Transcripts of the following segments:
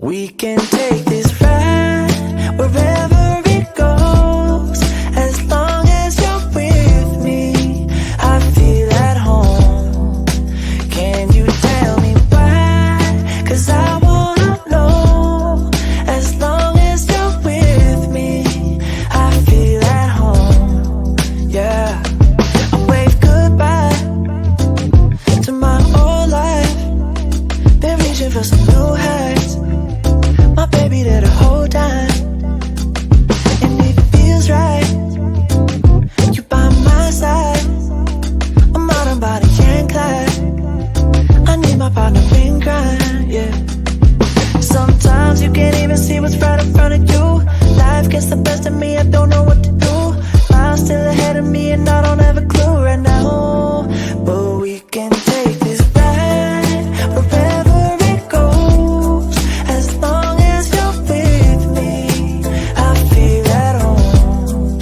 We can take this ride wherever it goes. As long as you're with me, I feel at home. Can you tell me why? 'Cause I wanna know. As long as you're with me, I feel at home. Yeah. I wave goodbye to my old life. Been reaching for some new heights. My baby there the whole time, and it feels right. You by my side. I'm out on body and Clyde. I need my partner in crime, yeah. Sometimes you can't even see what's right in front of you. Life gets the best of me, I don't know what to do. Miles still ahead of me and I don't have a clue right now. But we can take this ride wherever it goes. As long as you're with me, I feel at home.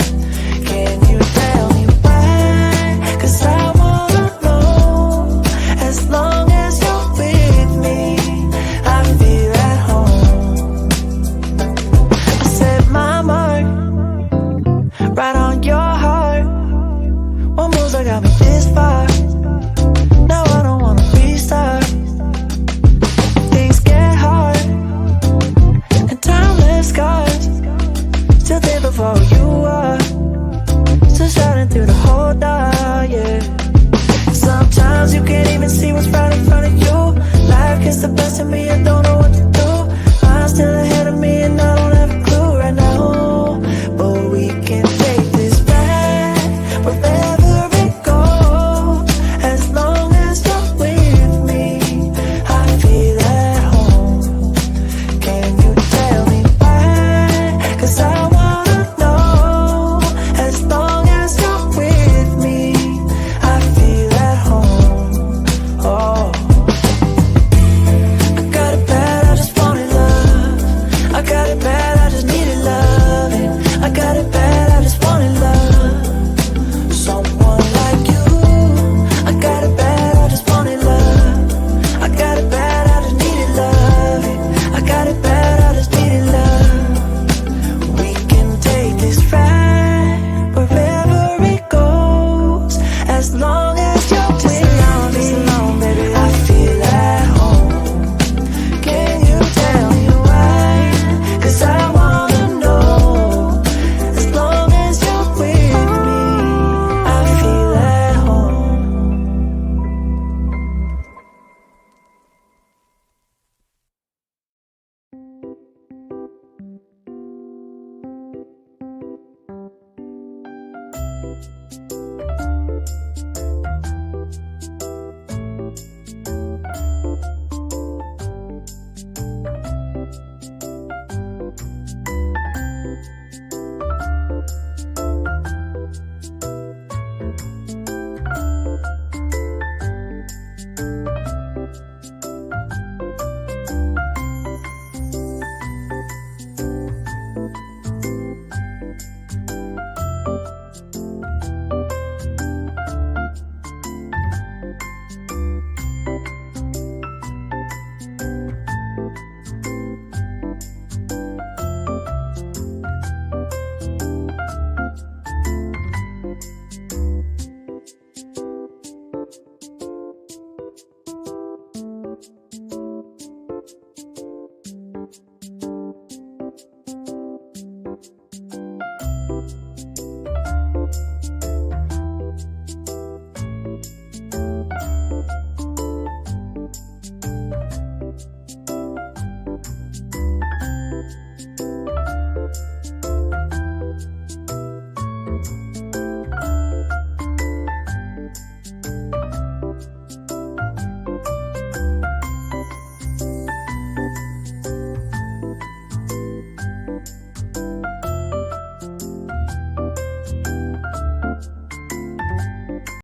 Can you tell me why? 'Cause I wanna know. As long as you're with me, I feel at home. I set my mark right on your heart. One moves that got me this far. Now I don't wanna restart. Things get hard and timeless scars. Still there before you are. Still shining through the whole dark, yeah. Sometimes you can't even see what's right in front of you. Life gets the best of me, I don't know what to do. I'm still ahead of me and I don't have a clue right now. But we can take this ride wherever it goes. As long as you're with me, I feel at home. Can you tell me why? 'Cause I wanna know. As long as you're with me, I feel at home. Oh, I got it bad, I just wanted love. I got it bad, I just needed loving. I got it bad, I just wanted love. Someone like you. I got it bad, I just wanted love. I got it bad, I just needed loving. I got it bad, I just needed love. We can take this ride wherever it goes. As long as you're with me, baby, I feel at home. Can you tell me why? 'Cause I wanna know. As long as you're with me, I feel at home.